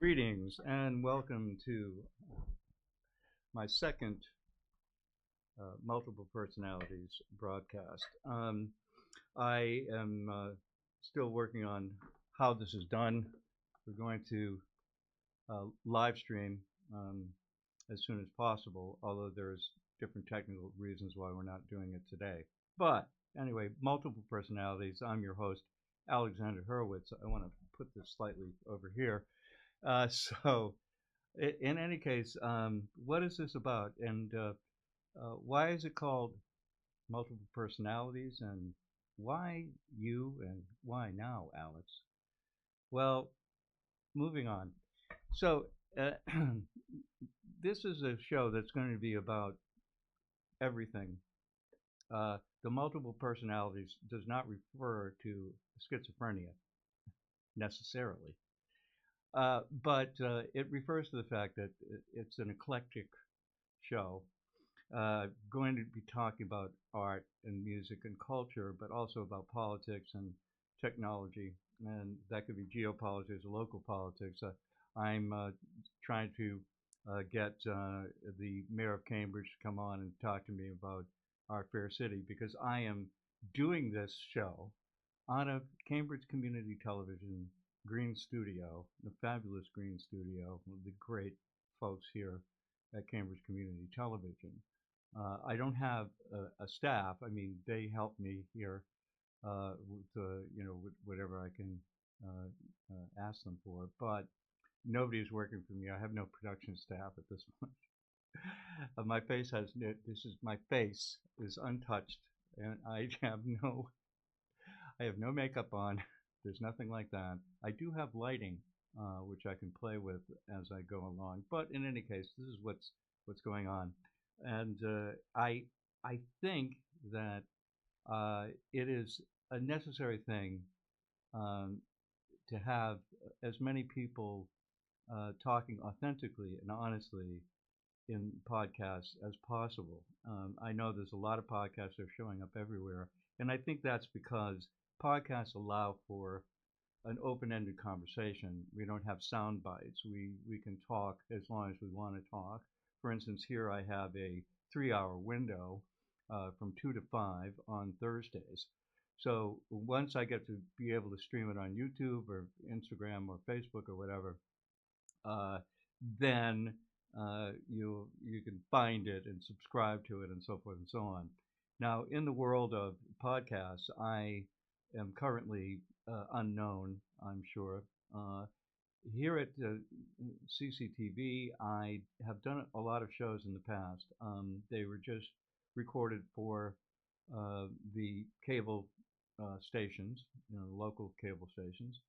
Greetings and welcome to my second multiple personalities broadcast. I am still working on how this is done. We're going to live stream um, as soon as possible, although there's different technical reasons why we're not doing it today. But anyway, multiple personalities. I'm your host, Alexander Herwitz. I want to put this slightly over here. So in any case, what is this about, and why is it called multiple personalities, and why you, and why now, Alex? Well, moving on. So, this is a show that's going to be about everything. The multiple personalities does not refer to schizophrenia necessarily, but it refers to the fact that it's an eclectic show going to be talking about art and music and culture, but also about politics and technology, and that could be geopolitics or local politics. I'm trying to get the mayor of Cambridge to come on and talk to me about our fair city because I am doing this show on a Cambridge Community Television green studio, the fabulous green studio with the great folks here at Cambridge Community Television. I don't have a staff. I mean, they help me here with with whatever I can ask them for. But nobody is working for me. I have no production staff at this point. My face has this is my face is untouched, and I have no makeup on. There's nothing like that. I do have lighting, which I can play with as I go along. But in any case, this is what's going on, and I think that it is a necessary thing um, to have as many people talking authentically and honestly in podcasts as possible. I know there's a lot of podcasts that are showing up everywhere, and I think that's because podcasts allow for an open-ended conversation. We don't have sound bites. We can talk as long as we want to talk. For instance, here I have a 3-hour window from 2 to 5 on Thursdays. So once I get to be able to stream it on YouTube or Instagram or Facebook or whatever, uh, then you can find it and subscribe to it and so forth and so on. Now, in the world of podcasts, I am currently unknown, I'm sure. Here at CCTV, I have done a lot of shows in the past. They were just recorded for the cable stations, local cable stations,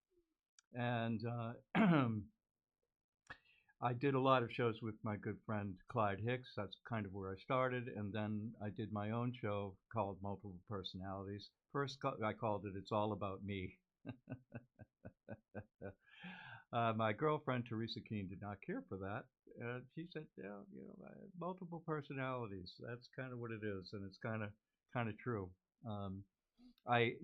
and I did a lot of shows with my good friend Clyde Hicks. That's kind of where I started, and then I did my own show called Multiple Personalities. First, I called it "It's All About Me." My girlfriend Teresa Keene did not care for that. She said, "Yeah, multiple personalities. That's kind of what it is, and it's kind of true." Um, I,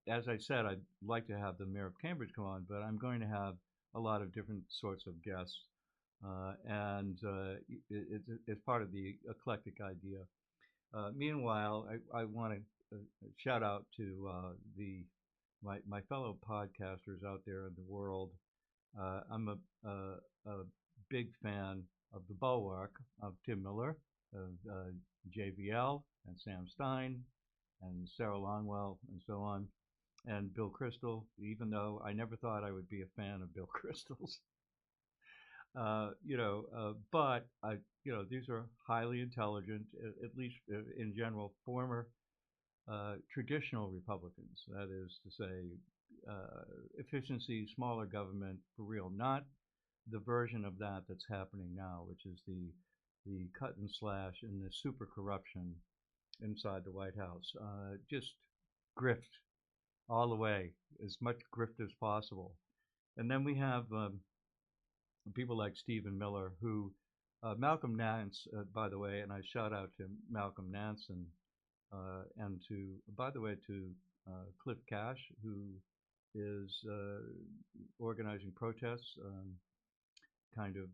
as I said, I'd like to have the mayor of Cambridge come on, but I'm going to have a lot of different sorts of guests, and it's part of the eclectic idea. Meanwhile, I want to shout out to my fellow podcasters out there in the world. I'm a big fan of the Bulwark, of Tim Miller, of JVL and Sam Stein and Sarah Longwell and so on, and Bill Crystal, even though I never thought I would be a fan of Bill Crystal's. But these are highly intelligent, at least in general, former traditional Republicans. That is to say, efficiency, smaller government for real, not the version of that that's happening now, which is the cut and slash and the super corruption inside the White House. Just grift all the way, as much grift as possible. And then we have people like Stephen Miller, who Malcolm Nance, by the way, and I shout out to Malcolm Nance and to, by the way, to Cliff Cash, who is organizing protests kind of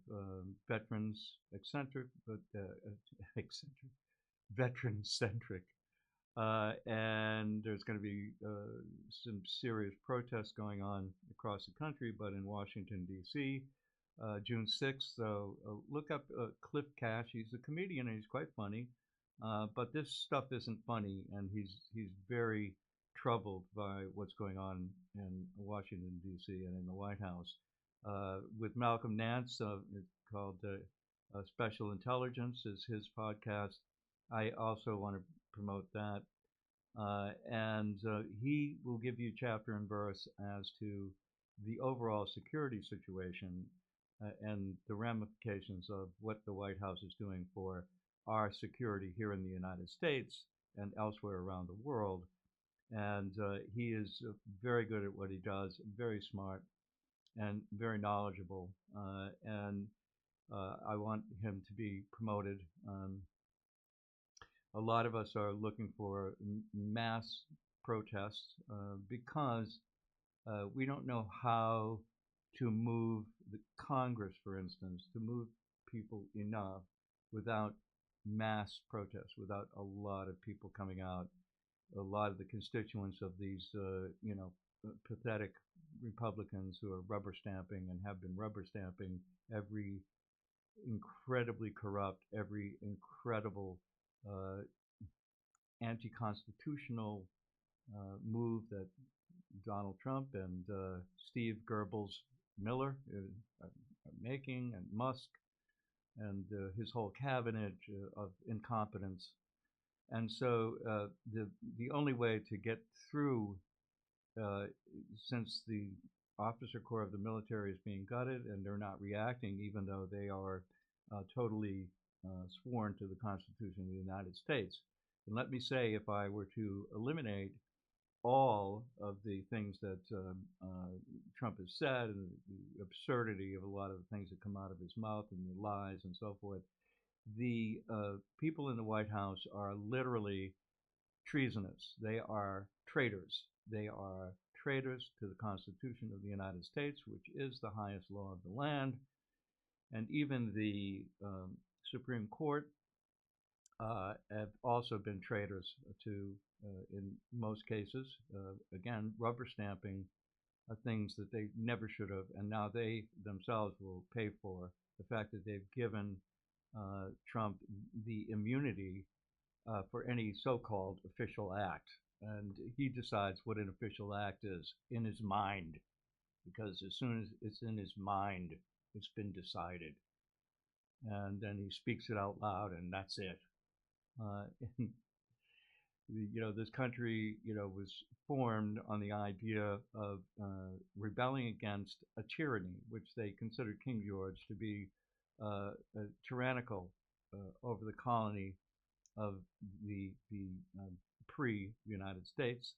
veterans eccentric, but eccentric, veteran centric. And there's going to be some serious protests going on across the country, but in Washington, D.C., June 6th. So look up Cliff Cash. He's a comedian and he's quite funny. But this stuff isn't funny, and he's very troubled by what's going on in Washington, D.C. and in the White House. With Malcolm Nance, it's called Special Intelligence is his podcast. I also want to promote that. And he will give you chapter and verse as to the overall security situation and the ramifications of what the White House is doing for our security here in the United States and elsewhere around the world. And he is very good at what he does, very smart, and very knowledgeable. And I want him to be promoted. A lot of us are looking for mass protests because we don't know how to move the Congress, for instance, to move people enough without mass protests, without a lot of people coming out, a lot of the constituents of these, pathetic Republicans who are rubber stamping and have been rubber stamping every incredibly corrupt, every incredible anti-constitutional move that Donald Trump and Steve Goebbels Miller are making, and Musk and his whole cabinet of incompetence. And so the only way to get through, since the officer corps of the military is being gutted and they're not reacting, even though they are totally sworn to the Constitution of the United States. And let me say, if I were to eliminate all of the things that Trump has said and the absurdity of a lot of the things that come out of his mouth and the lies and so forth, the people in the White House are literally treasonous. They are traitors. They are traitors to the Constitution of the United States, which is the highest law of the land. And even the Supreme Court have also been traitors to, in most cases, again, rubber stamping things that they never should have, and now they themselves will pay for the fact that they've given Trump the immunity for any so-called official act. And he decides what an official act is in his mind, because as soon as it's in his mind, it's been decided. And then he speaks it out loud, and that's it. This country, was formed on the idea of rebelling against a tyranny, which they considered King George to be tyrannical over the colony of the pre-United States,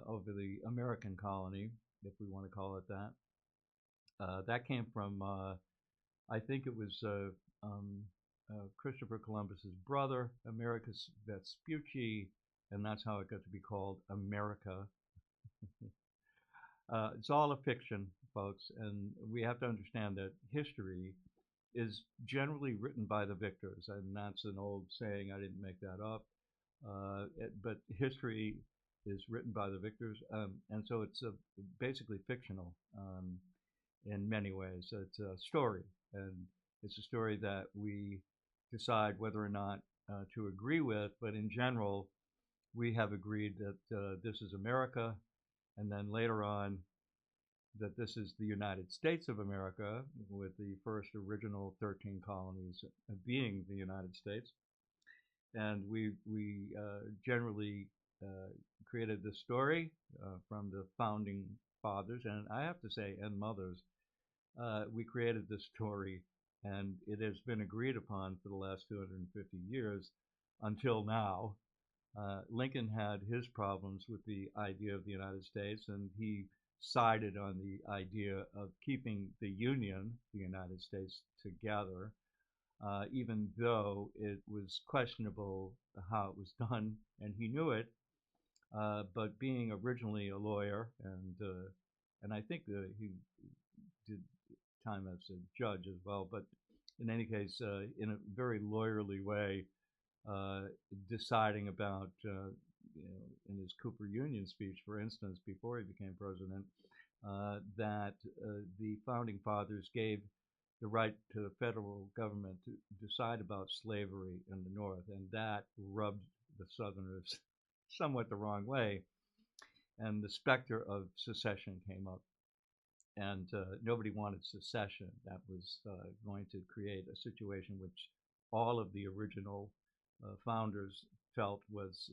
over the American colony, if we want to call it that. That came from, I think it was Christopher Columbus's brother, Americus Vespucci, and that's how it got to be called America. It's all a fiction, folks, and we have to understand that history is generally written by the victors, and that's an old saying. I didn't make that up, but history is written by the victors, and so it's basically fictional in many ways. It's a story, and it's a story that we decide whether or not to agree with, but in general, we have agreed that this is America, and then later on, that this is the United States of America, with the first original 13 colonies being the United States. And we generally created this story from the founding fathers, and I have to say, and mothers. We created this story, and it has been agreed upon for the last 250 years until now. Lincoln had his problems with the idea of the United States, and he sided on the idea of keeping the Union, the United States, together, even though it was questionable how it was done, and he knew it. But being originally a lawyer, and I think he did time as a judge as well. But in any case, in a very lawyerly way, uh, deciding about, in his Cooper Union speech, for instance, before he became president, that the founding fathers gave the right to the federal government to decide about slavery in the North, and that rubbed the Southerners somewhat the wrong way, and the specter of secession came up, and nobody wanted secession. That was going to create a situation which all of the original founders felt was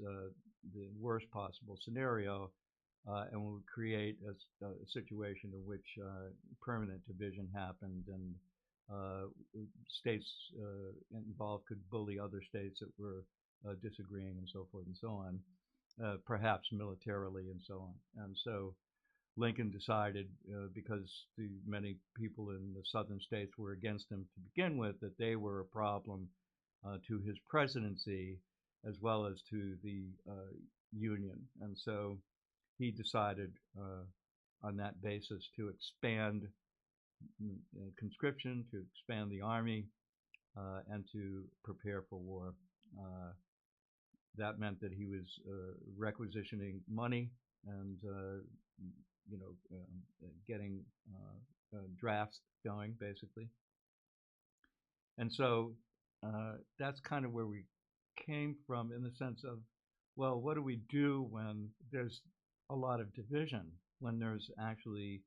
the worst possible scenario, and would create a situation in which permanent division happened, and uh, states involved could bully other states that were disagreeing, and so forth and so on, perhaps militarily and so on. And so Lincoln decided, because the many people in the southern states were against him to begin with, that they were a problem to his presidency as well as to the Union. And so he decided on that basis to expand conscription, to expand the army, and to prepare for war. Uh, that meant that he was requisitioning money and getting drafts going, basically. And so that's kind of where we came from, in the sense of, well, what do we do when there's a lot of division, when there's actually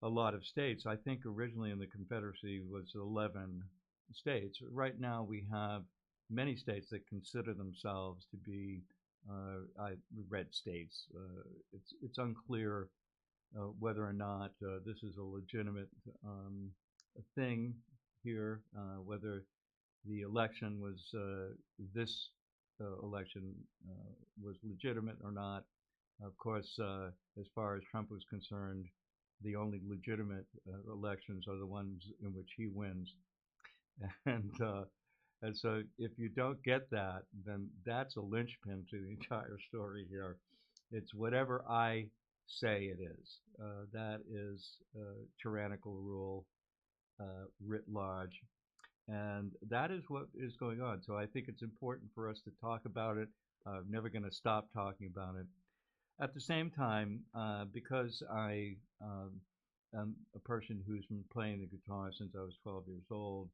a lot of states? I think originally in the Confederacy was 11 states. Right now we have many states that consider themselves to be red states. It's unclear whether or not this is a legitimate thing here, whether the election was this election was legitimate or not. Of course, as far as Trump was concerned, the only legitimate elections are the ones in which he wins, and uh, and so if you don't get that, then that's a linchpin to the entire story here. It's whatever I say it is. That is tyrannical rule writ large. And that is what is going on. So I think it's important for us to talk about it. I'm never going to stop talking about it. At the same time, because I am a person who's been playing the guitar since I was 12 years old,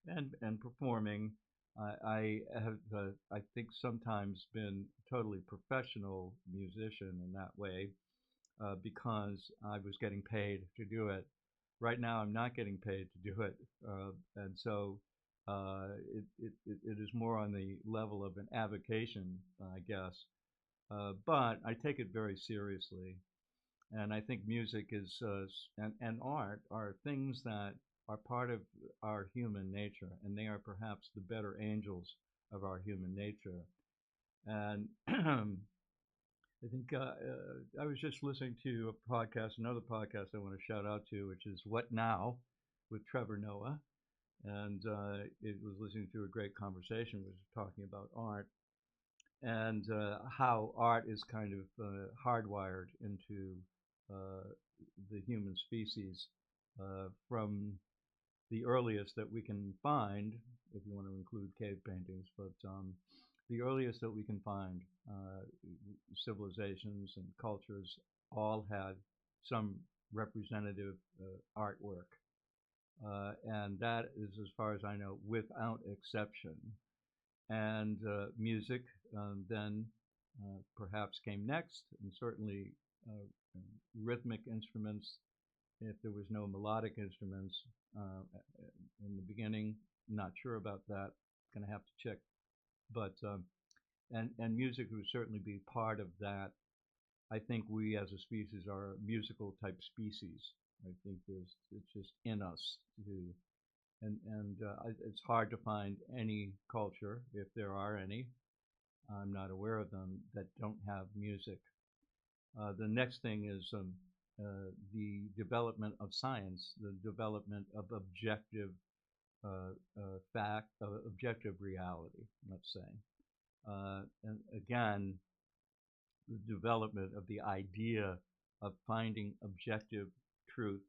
and performing, I have, I think, sometimes been a totally professional musician in that way, because I was getting paid to do it. Right now, I'm not getting paid to do it, and so it is more on the level of an avocation, I guess. But I take it very seriously, and I think music is and art are things that are part of our human nature, and they are perhaps the better angels of our human nature. And I think I was just listening to a podcast, another podcast I want to shout out to, which is What Now with Trevor Noah. And it was listening to a great conversation, which was talking about art and how art is kind of hardwired into uh, the human species from the earliest that we can find, if you want to include cave paintings, but the earliest that we can find, civilizations and cultures all had some representative artwork. And that is, as far as I know, without exception. And music then perhaps came next, and certainly uh, rhythmic instruments, if there was no melodic instruments in the beginning. Not sure about that. Going to have to check. But and music would certainly be part of that. I think we as a species are a musical type species. I think it's just in us to, and it's hard to find any culture, if there are any. I'm not aware of them that don't have music. The next thing is the development of science, the development of objective objective reality, let's say. And again, the development of the idea of finding objective truth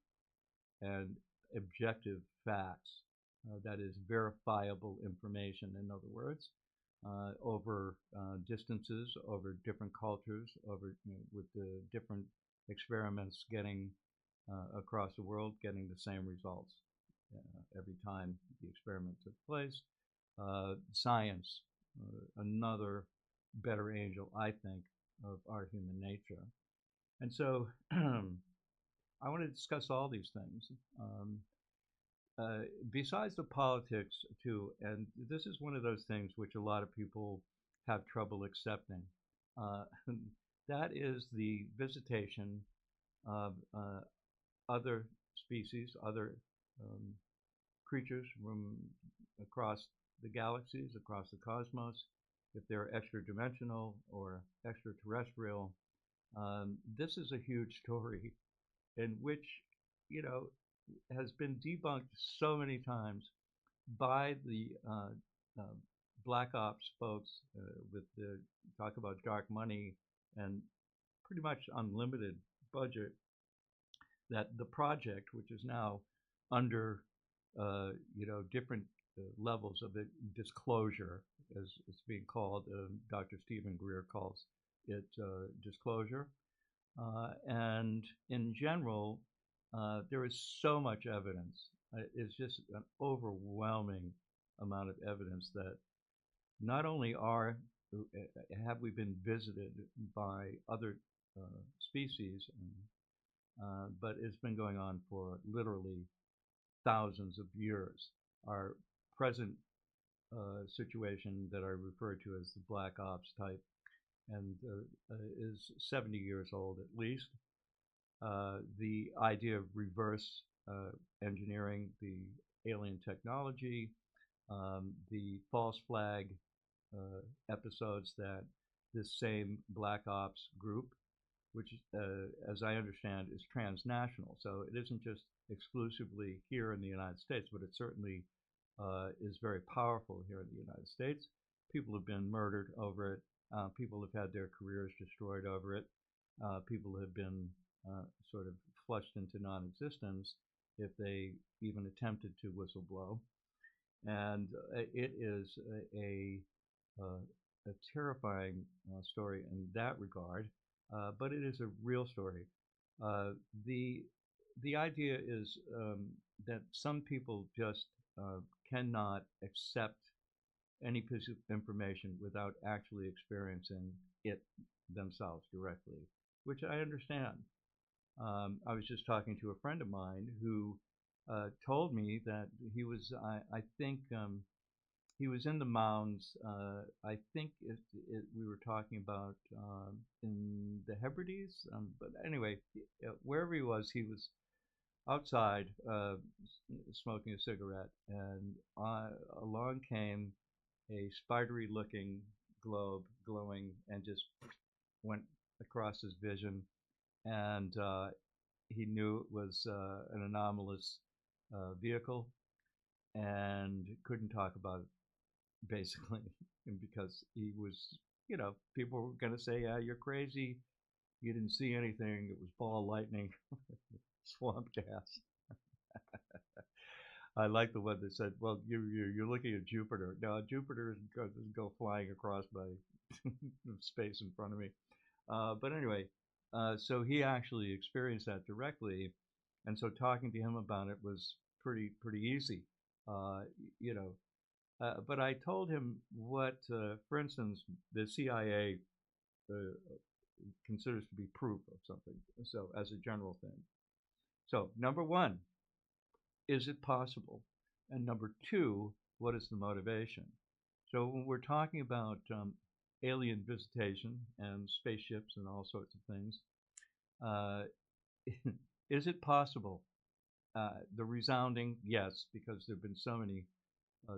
and objective facts. That is verifiable information, in other words, over distances, over different cultures, over with the different experiments getting across the world, getting the same results every time the experiment took place. Science, another better angel, I think, of our human nature. And so I want to discuss all these things. Besides the politics, too, and this is one of those things which a lot of people have trouble accepting. Uh, that is the visitation of other species, other um, creatures from across the galaxies, across the cosmos, if they're extra dimensional or extraterrestrial. This is a huge story in which, you know, has been debunked so many times by the uh, black ops folks with the talk about dark money and pretty much unlimited budget, that the project, which is now under different levels of it, disclosure, as it's being called, Dr. Stephen Greer calls it disclosure, and in general, there is so much evidence. It's just an overwhelming amount of evidence that not only have we been visited by other species, but it's been going on for literally thousands of years. Our present situation that I refer to as the Black Ops type and is 70 years old at least. The idea of reverse engineering the alien technology, the false flag episodes that this same Black Ops group, which, as I understand, is transnational. So it isn't just exclusively here in the United States, but it certainly is very powerful here in the United States. People have been murdered over it. People have had their careers destroyed over it. People have been sort of flushed into non-existence if they even attempted to whistleblow. And it is a terrifying story in that regard, but it is a real story. Uh, the the idea is that some people just cannot accept any piece of information without actually experiencing it themselves directly, which I understand. I was just talking to a friend of mine who told me that I think, he was in the mounds. I think we were talking about in the Hebrides, but anyway, wherever he was outside smoking a cigarette, and along came a spidery-looking globe glowing and just went across his vision, and he knew it was an anomalous vehicle and couldn't talk about it basically because he was, people were going to say, yeah, you're crazy. You didn't see anything. It was ball lightning, swamp gas. I like the one that said, well, you're looking at Jupiter. No, Jupiter doesn't go flying across by space in front of me. But anyway, so he actually experienced that directly. And so talking to him about it was pretty easy. Uh, you know, but I told him what, for instance, the CIA considers to be proof of something. So, as a general thing. So, number one, is it possible? And number two, what is the motivation? So, when we're talking about alien visitation and spaceships and all sorts of things, uh, is it possible? The resounding yes, because there have been so many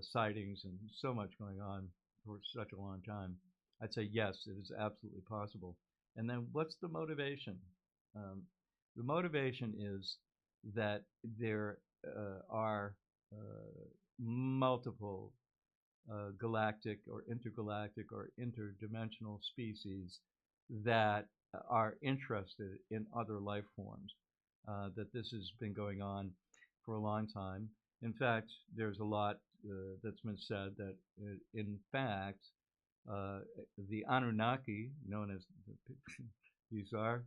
sightings and so much going on for such a long time. I'd say yes, it is absolutely possible. And then what's the motivation? Um, the motivation is that there are multiple galactic or interdimensional species that are interested in other life forms. That this has been going on. for a long time. In fact, there's a lot that's been said that, in fact, uh, the Anunnaki, known as these are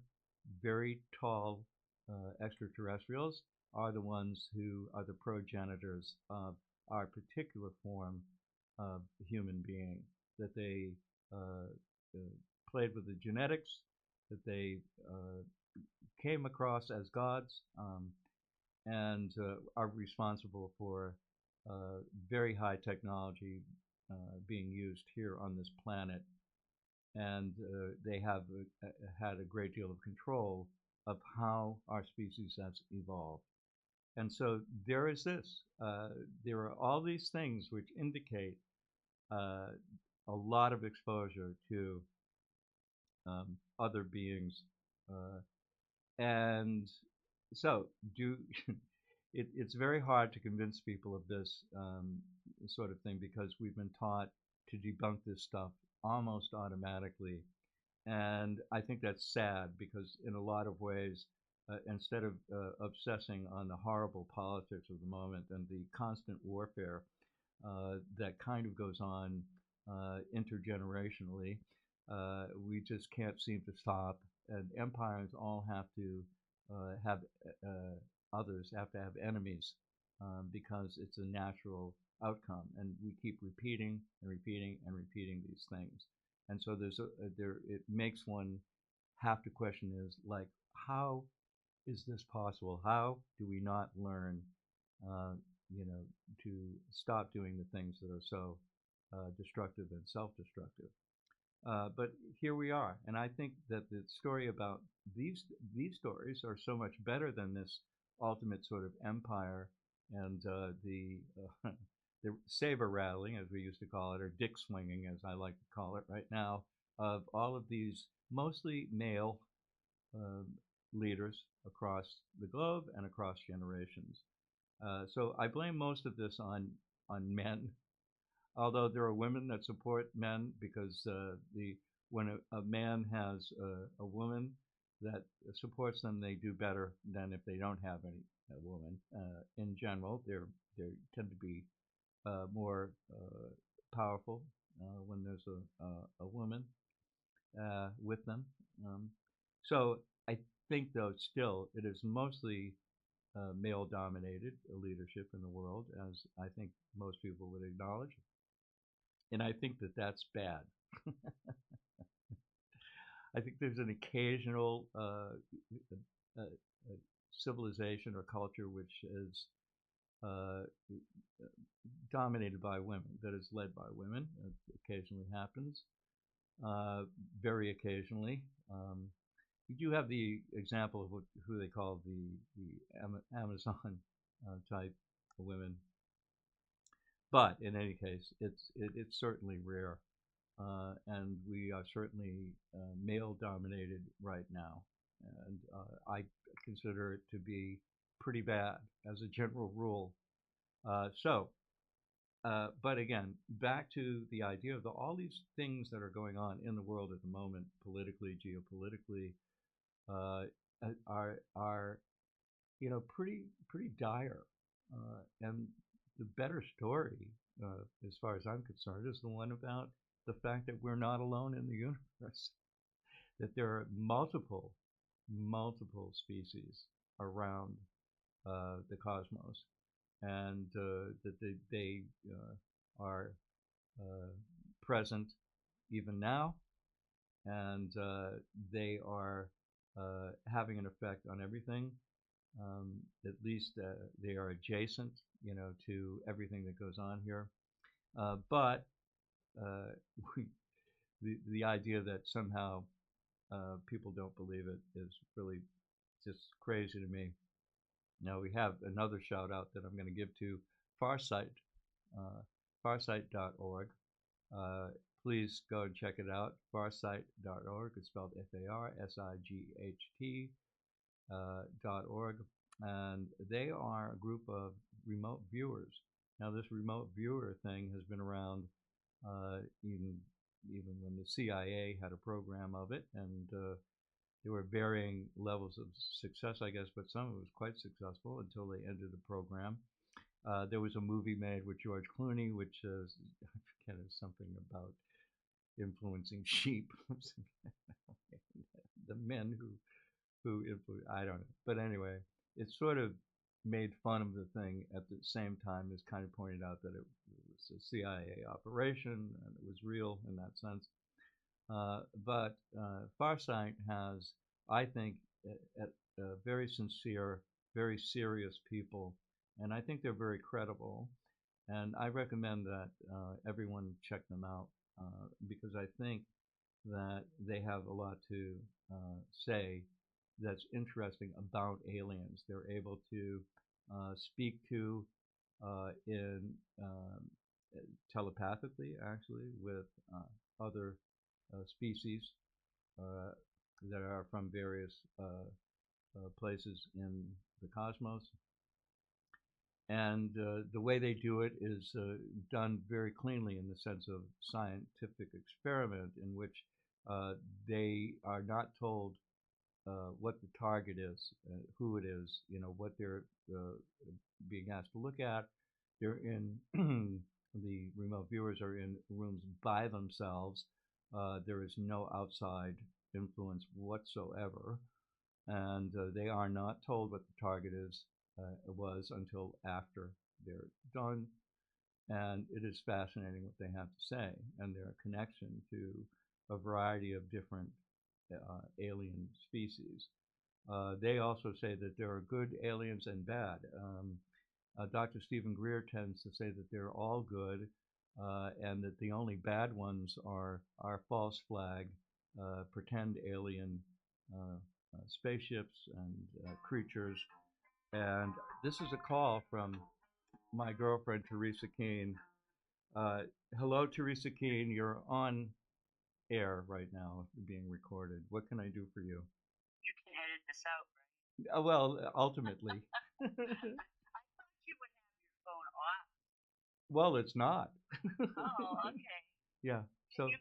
very tall extraterrestrials, are the ones who are the progenitors of our particular form of human being. That they uh, played with the genetics, that they uh, came across as gods, and are responsible for very high technology being used here on this planet. And they have had a great deal of control of how our species has evolved. And so there is this. There are all these things which indicate uh, a lot of exposure to other beings. And so, do it's very hard to convince people of this sort of thing because we've been taught to debunk this stuff almost automatically. And I think that's sad because, in a lot of ways, instead of obsessing on the horrible politics of the moment and the constant warfare that kind of goes on intergenerationally, we just can't seem to stop. And empires all have to have others, have to have enemies because it's a natural outcome. And we keep repeating and repeating and repeating these things. And so it makes one have to question is like, how is this possible? How do we not learn, uh, to stop doing the things that are so destructive and self-destructive? But here we are, and I think that the story about these stories are so much better than this ultimate sort of empire and the saber rattling, as we used to call it, or dick swinging, as I like to call it right now, of all of these mostly male uh, leaders across the globe and across generations. So I blame most of this on men, although there are women that support men because the when a man has a woman that supports them, they do better than if they don't have any woman. In general, they tend to be more powerful when there's a woman with them. Um, so I think, though, still it is mostly male-dominated leadership in the world, as I think most people would acknowledge, and I think that that's bad. I think there's an occasional uh, civilization or culture which is uh, dominated by women, that is led by women. It occasionally happens, uh, very occasionally. You do have the example of who they call the Amazon type women, but in any case, it's certainly rare, and we are certainly male dominated right now, and I consider it to be pretty bad as a general rule. But again, back to the idea of all these things that are going on in the world at the moment, politically, geopolitically, uh, are pretty dire. And the better story, as far as I'm concerned, is the one about the fact that we're not alone in the universe. That there are multiple species around the cosmos, and that they are uh, present even now, and they are having an effect on everything. At least they are adjacent, to everything that goes on here. But uh, we, the idea that somehow people don't believe it is really just crazy to me. Now we have another shout out that I'm going to give to Farsight, uh, farsight.org. Uh, Please go and check it out. Farsight.org. It's spelled FARSIGHT .org, and they are a group of remote viewers. Now, this remote viewer thing has been around even when the CIA had a program of it, and there were varying levels of success, I guess, but some of it was quite successful until they ended the program. There was a movie made with George Clooney, which I forget is something about influencing sheep. The men who influence, I don't know, but anyway, it sort of made fun of the thing at the same time as kind of pointed out that it was a CIA operation and it was real in that sense. But Farsight has, I think, very sincere, very serious people, and I think they're very credible. And I recommend that everyone check them out because I think that they have a lot to say that's interesting about aliens. They're able to speak to in telepathically, actually, with other species uh, that are from various places in the cosmos. And the way they do it is done very cleanly in the sense of scientific experiment, in which uh, they are not told what the target is, who it is, what they're uh, being asked to look at. They're in the remote viewers are in rooms by themselves. There is no outside influence whatsoever, and they are not told what the target is was until after they're done. And it is fascinating what they have to say and their connection to a variety of different alien species. They also say that there are good aliens and bad. Dr. Stephen Greer tends to say that they're all good, and that the only bad ones are false flag, pretend alien spaceships and creatures. And this is a call from my girlfriend Teresa Keene. Uh, Hello, Teresa Keene. You're on air right now, being recorded. What can I do for you? You can edit this out, right? Well, ultimately. I thought you would have your phone off. Well, it's not. Oh, okay. Yeah. Did So, you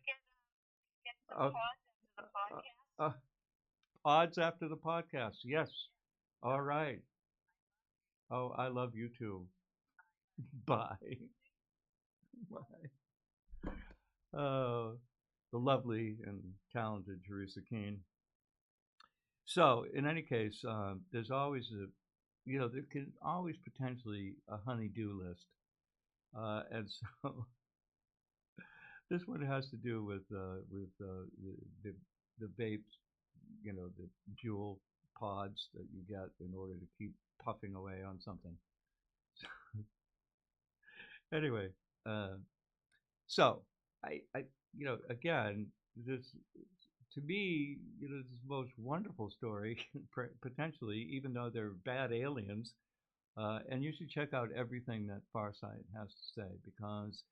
get some uh, pause after the uh, podcast? uh, odds after the podcast. Yes. All right. Oh, I love you too. Bye. Bye. The lovely and talented Teresa Keene. So, in any case, there's always there can always potentially a honey-do list. And so this one has to do with the vapes, the jewel pods that you get in order to keep puffing away on something. Anyway, uh, so again, this to me, this is the most wonderful story potentially, even though they're bad aliens. And you should check out everything that Farsight has to say because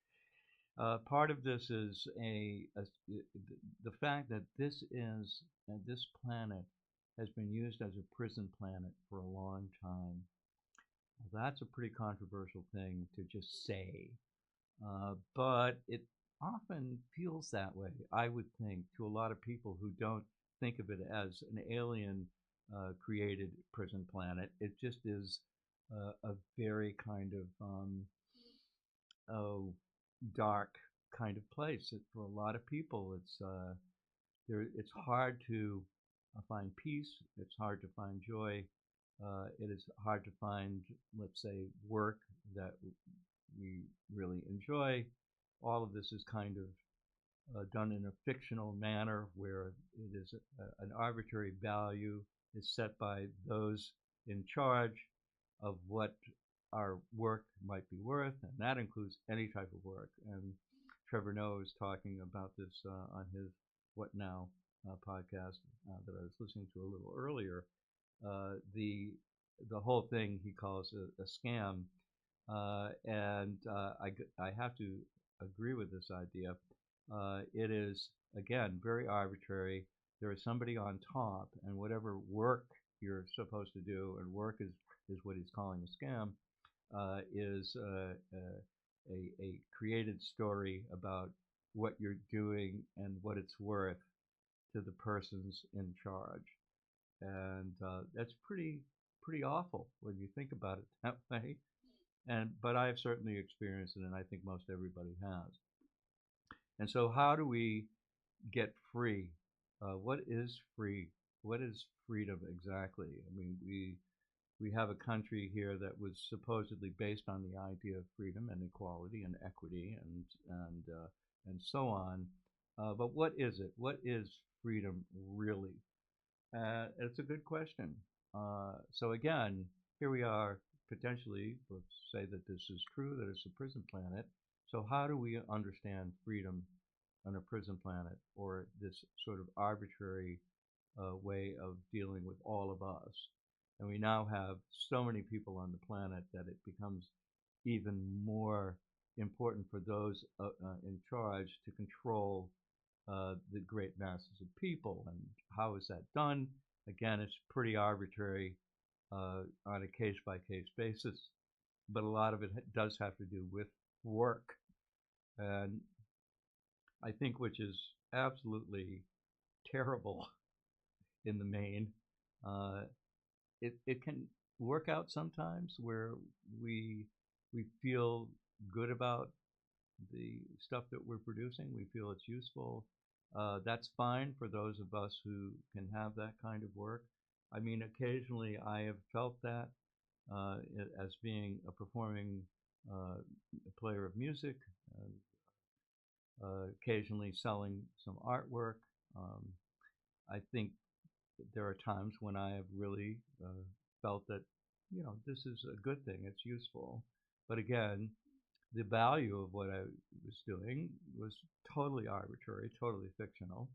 part of this is the fact that this planet has been used as a prison planet for a long time. Well, that's a pretty controversial thing to just say, but it often feels that way. I would think to a lot of people who don't think of it as an alien created prison planet. It just is a very kind of oh, dark kind of place. For a lot of people, it's hard to find peace. It's hard to find joy. It is hard to find, let's say, work that we really enjoy. All of this is kind of done in a fictional manner where it is an arbitrary value is set by those in charge of what our work might be worth, and that includes any type of work. And Trevor Noah is talking about this on his What Now podcast that I was listening to a little earlier. The whole thing he calls a scam, and I have to agree with this idea. It is again very arbitrary. There is somebody on top, and whatever work you're supposed to do, and work is what he's calling a scam, is a created story about what you're doing and what it's worth to the persons in charge. and that's pretty awful when you think about it that way. And but I've certainly experienced it, and I think most everybody has. And so, how do we get free? What is free? What is freedom exactly? I mean, we have a country here that was supposedly based on the idea of freedom and equality and equity and so on. But what is it? What is freedom really? It's a good question. So again, here we are potentially, let's say that this is true, that it's a prison planet. So how do we understand freedom on a prison planet, or this sort of arbitrary way of dealing with all of us? And we now have so many people on the planet that it becomes even more important for those in charge to control the great masses of people. And how is that done? Again, it's pretty arbitrary on a case by case basis, but a lot of it does have to do with work. And I think, which is absolutely terrible in the main, uh, it can work out sometimes where we we feel good about the stuff that we're producing. We feel it's useful. That's fine for those of us who can have that kind of work. I mean, occasionally I have felt that as being a performing player of music, occasionally selling some artwork. Um, I think there are times when I have really felt that, this is a good thing, it's useful. But again, the value of what I was doing was totally arbitrary, totally fictional,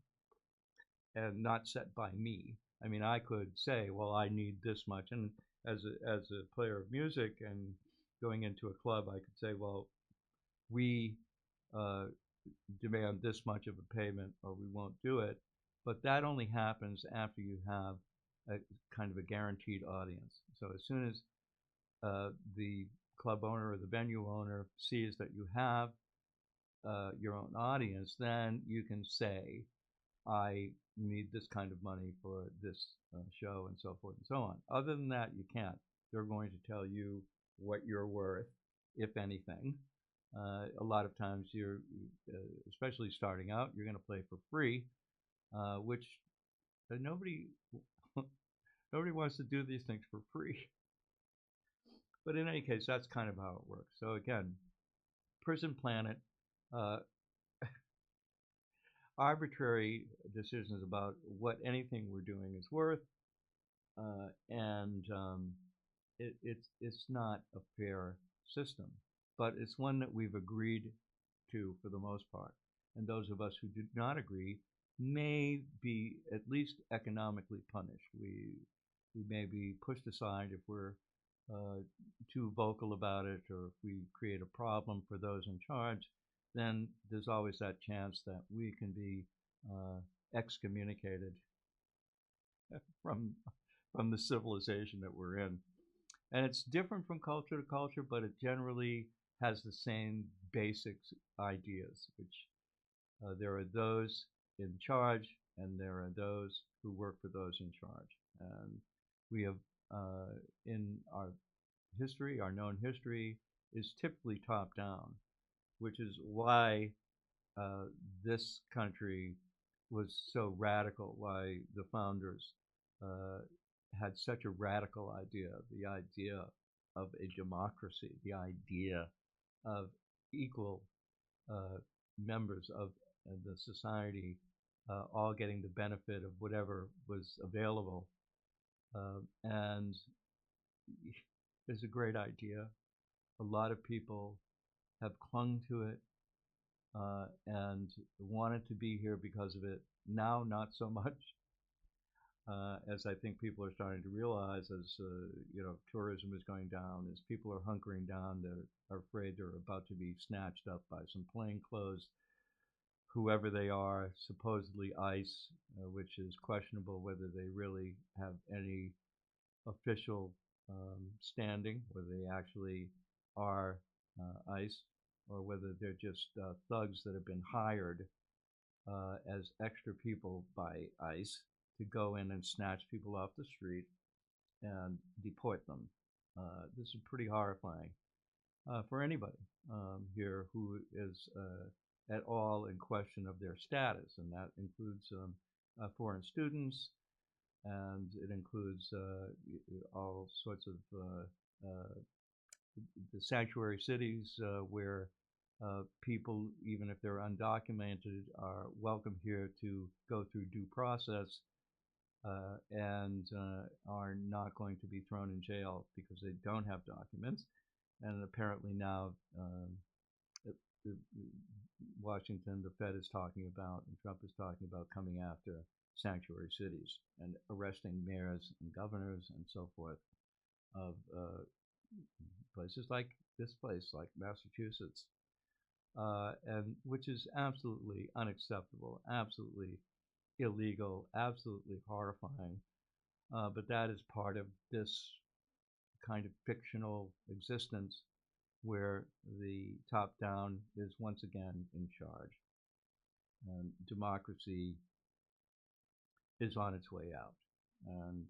and not set by me. I mean, I could say, well, I need this much, and as a player of music and going into a club, I could say, well, we uh, demand this much of a payment, or we won't do it. But that only happens after you have a kind of a guaranteed audience. So as soon as the club owner or the venue owner sees that you have your own audience, then you can say, I need this kind of money for this show and so forth and so on. Other than that, you can't. They're going to tell you what you're worth, if anything. A lot of times especially starting out, you're going to play for free, which nobody, nobody wants to do these things for free. But in any case, that's kind of how it works. So again, Prison Planet, uh, arbitrary decisions about what anything we're doing is worth, and it's not a fair system, but it's one that we've agreed to for the most part. And those of us who do not agree may be at least economically punished. We may be pushed aside if we're uh, too vocal about it, or if we create a problem for those in charge. Then there's always that chance that we can be uh, excommunicated from from the civilization that we're in. And it's different from culture to culture, but it generally has the same basic ideas, which there are those in charge and there are those who work for those in charge. And we have, in our history, our known history, is typically top down, which is why uh, this country was so radical, why the founders uh, had such a radical idea, the idea of a democracy, the idea of equal uh, members of the society all getting the benefit of whatever was available. And it's a great idea. A lot of people have clung to it and wanted to be here because of it. Now, not so much, as I think people are starting to realize, as tourism is going down, as people are hunkering down, they're afraid they're about to be snatched up by some plainclothes, whoever they are, supposedly ICE, which is questionable whether they really have any official standing, whether they actually are ICE, or whether they're just thugs that have been hired as extra people by ICE to go in and snatch people off the street and deport them. This is pretty horrifying for anybody here who is at all in question of their status, and that includes foreign students, and it includes all sorts of the sanctuary cities where people, even if they're undocumented, are welcome here to go through due process and are not going to be thrown in jail because they don't have documents. And apparently now Washington, the Fed is talking about, and Trump is talking about coming after sanctuary cities and arresting mayors and governors and so forth of places like this place, like Massachusetts, and which is absolutely unacceptable, absolutely illegal, absolutely horrifying. But that is part of this kind of fictional existence where the top down is once again in charge. And democracy is on its way out. And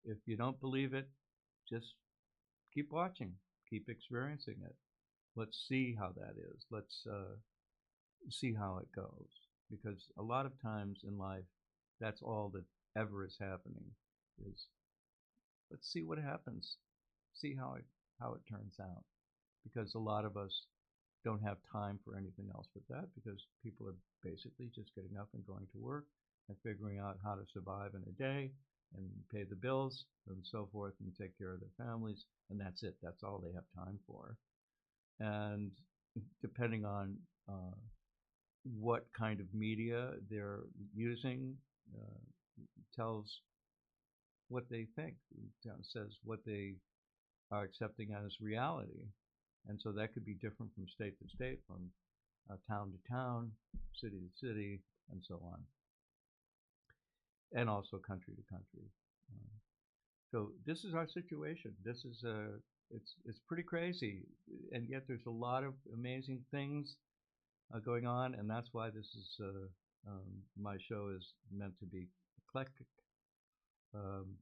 if you don't believe it, just keep watching, keep experiencing it. Let's see how that is. Let's see how it goes. Because a lot of times in life, that's all that ever is happening is let's see what happens, see how it turns out. Because a lot of us don't have time for anything else but that because people are basically just getting up and going to work and figuring out how to survive in a day and pay the bills and so forth and take care of their families, and that's it. That's all they have time for. And depending on what kind of media they're using, tells what they think, says what they are accepting as reality. And so that could be different from state to state, from town to town, city to city, and so on, and also country to country. So this is our situation. This is it's pretty crazy, and yet there's a lot of amazing things going on, and that's why this is my show is meant to be eclectic,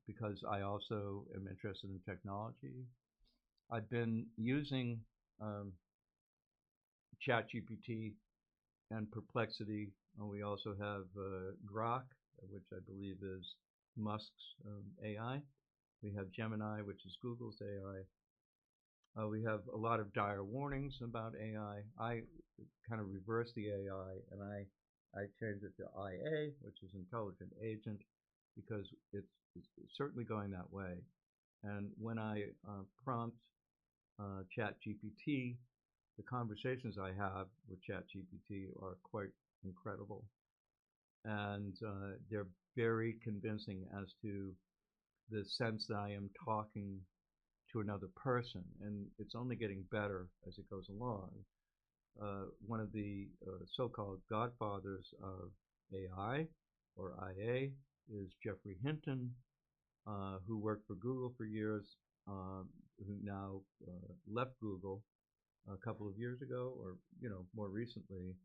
because I also am interested in technology. I've been using ChatGPT and Perplexity. We also have Grok, which I believe is Musk's AI. We have Gemini, which is Google's AI. We have a lot of dire warnings about AI. I kind of reversed the AI and I changed it to IA, which is Intelligent Agent, because it's certainly going that way. And when I prompt ChatGPT, the conversations I have with ChatGPT are quite incredible. And they're very convincing as to the sense that I am talking to another person. And it's only getting better as it goes along. One of the so-called godfathers of AI, or IA, is Geoffrey Hinton, who worked for Google for years, who now left Google a couple of years ago, or more recently,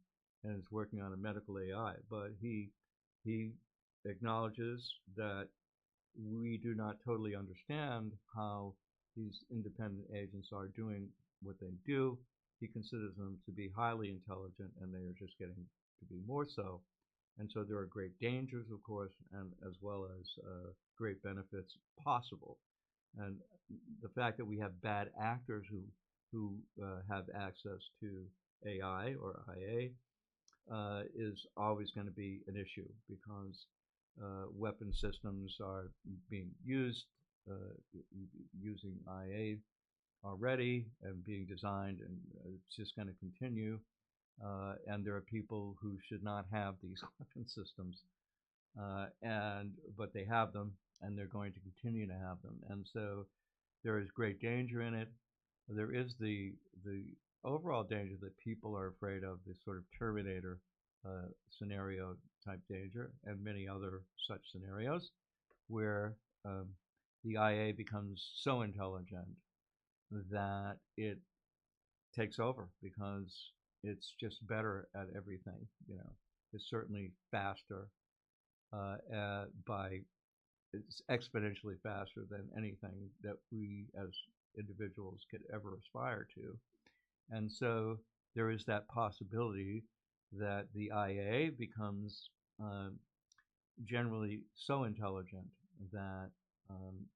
and is working on a medical AI. But he acknowledges that we do not totally understand how these independent agents are doing what they do. He considers them to be highly intelligent, and they are just getting to be more so. And so there are great dangers, of course, and as well as great benefits possible. And the fact that we have bad actors who have access to AI or IA is always going to be an issue, because weapon systems are being used using IA already and being designed, and it's just going to continue. And there are people who should not have these weapon systems, but they have them, and they're going to continue to have them. And so there is great danger in it. There is the overall danger that people are afraid of, this sort of Terminator scenario type danger, and many other such scenarios where the IA becomes so intelligent that it takes over because it's just better at everything. It's certainly faster by it's exponentially faster than anything that we as individuals could ever aspire to. And so there is that possibility that the IA becomes generally so intelligent that um,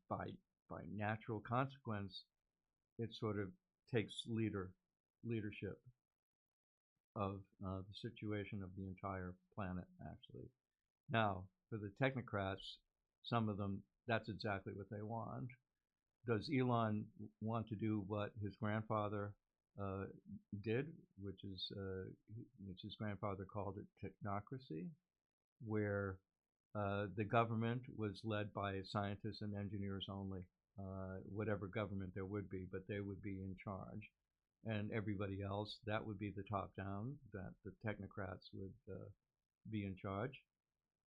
by by natural consequence, it sort of takes leadership of the situation of the entire planet. Actually, now for the technocrats, some of them that's exactly what they want. Does Elon want to do what his grandfather uh, did, which his grandfather called it technocracy, where the government was led by scientists and engineers only, whatever government there would be, but they would be in charge. And everybody else, that would be the top down, that the technocrats would be in charge,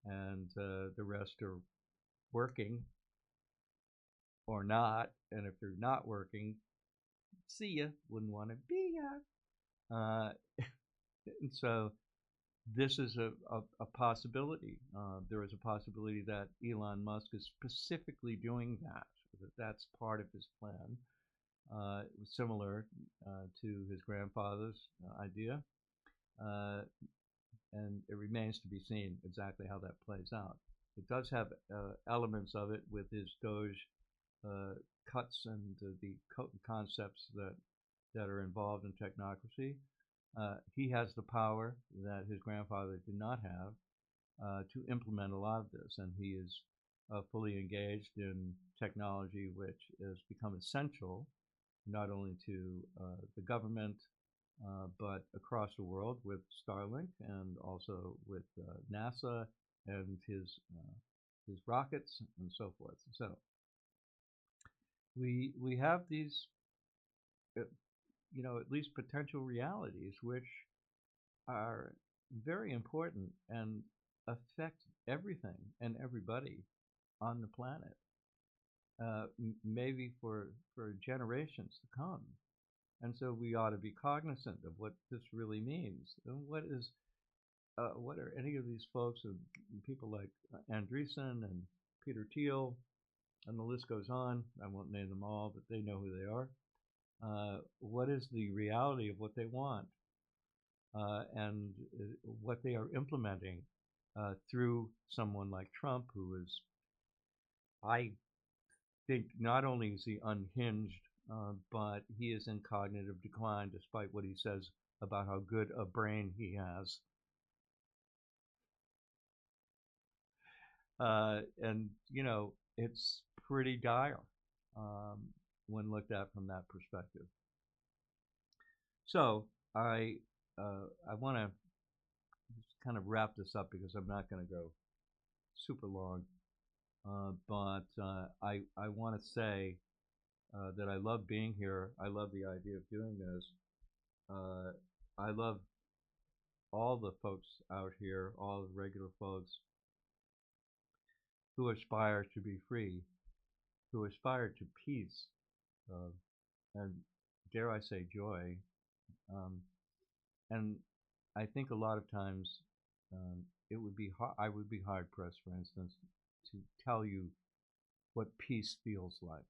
and the rest are working or not. And if they're not working, see ya, wouldn't want to be ya. And so this is a possibility. There is a possibility that Elon Musk is specifically doing that, that that's part of his plan, similar to his grandfather's idea. Uh, and it remains to be seen exactly how that plays out. It does have elements of it with his Doge uh, cuts and the concepts that are involved in technocracy. He has the power that his grandfather did not have to implement a lot of this, and he is fully engaged in technology, which has become essential not only to the government but across the world with Starlink and also with NASA and his rockets and so forth. So we have these, uh, at least potential realities which are very important and affect everything and everybody on the planet, maybe for generations to come. And so we ought to be cognizant of what this really means. And what are any of these folks and people like Andreessen and Peter Thiel, and the list goes on. I won't name them all, but they know who they are. What is the reality of what they want and what they are implementing through someone like Trump, who is, I think, not only is he unhinged, but he is in cognitive decline, despite what he says about how good a brain he has. And it's pretty dire um, when looked at from that perspective. So I want to kind of wrap this up because I'm not going to go super long. But I want to say that I love being here. I love the idea of doing this. Uh, I love all the folks out here, all the regular folks who aspire to be free, who aspire to peace, uh, and dare I say joy. Um, and I think a lot of times it would be I would be hard pressed, for instance, to tell you what peace feels like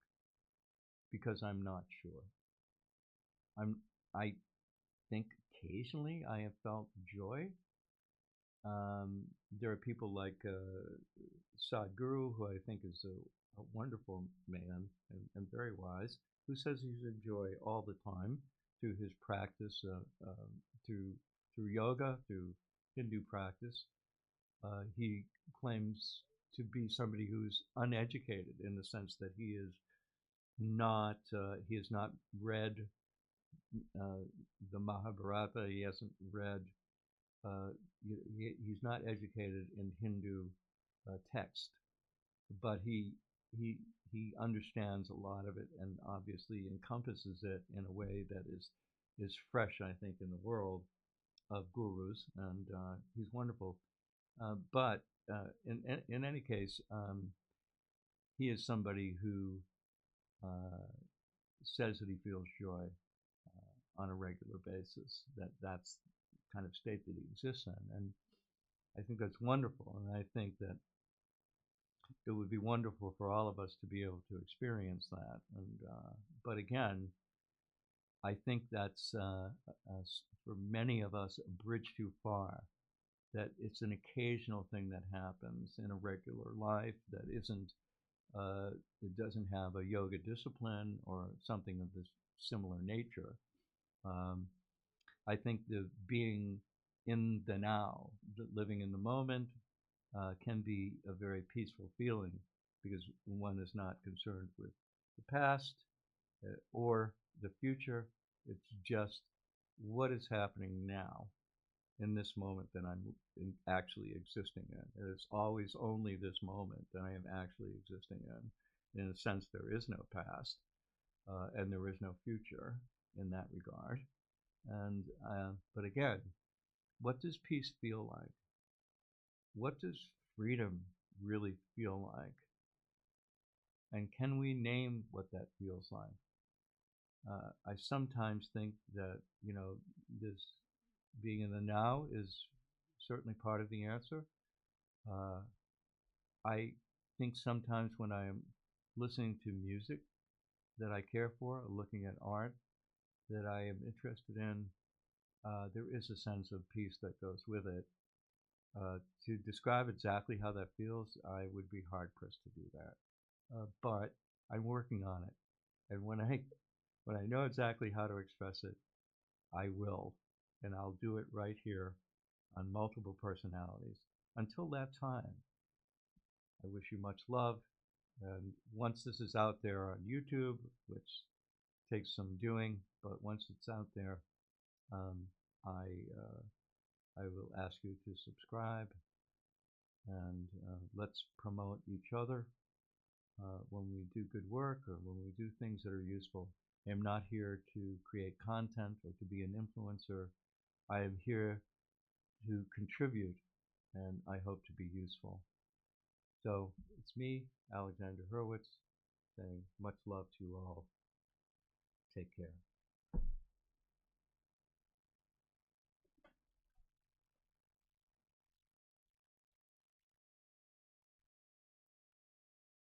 because I'm not sure. I think occasionally I have felt joy. There are people like Sadhguru, who I think is a wonderful man and very wise, who says he's in joy all the time through his practice, through through yoga, through Hindu practice. He claims to be somebody who's uneducated in the sense that he has not read uh, the Mahabharata. He hasn't read. Uh, he's not educated in Hindu text, but he he understands a lot of it and obviously encompasses it in a way that is fresh, I think, in the world of gurus, and he's wonderful. But in any case, he is somebody who uh, says that he feels joy on a regular basis. That's the kind of state that he exists in, and I think that's wonderful. And I think that it would be wonderful for all of us to be able to experience that. And but again, I think that's for many of us a bridge too far. That it's an occasional thing that happens in a regular life that isn't it doesn't have a yoga discipline or something of this similar nature. Um, I think the being in the now, living in the moment, can be a very peaceful feeling because one is not concerned with the past or the future. It's just what is happening now in this moment that I'm actually existing in. And it's always only this moment that I am actually existing in. In a sense, there is no past and there is no future in that regard. And but again, what does peace feel like? What does freedom really feel like? And can we name what that feels like? I sometimes think that this being in the now is certainly part of the answer. Uh, I think sometimes when I am listening to music that I care for, or looking at art that I am interested in, there is a sense of peace that goes with it. To describe exactly how that feels, I would be hard pressed to do that. But I'm working on it, and when I know exactly how to express it, I will, and I'll do it right here on multiple personalities. Until that time, I wish you much love. And once this is out there on YouTube, which takes some doing, but once it's out there, um, I I will ask you to subscribe and let's promote each other when we do good work or when we do things that are useful. I am not here to create content or to be an influencer. I am here to contribute and I hope to be useful. So it's me, Alexander Herwitz, saying much love to you all. Take care.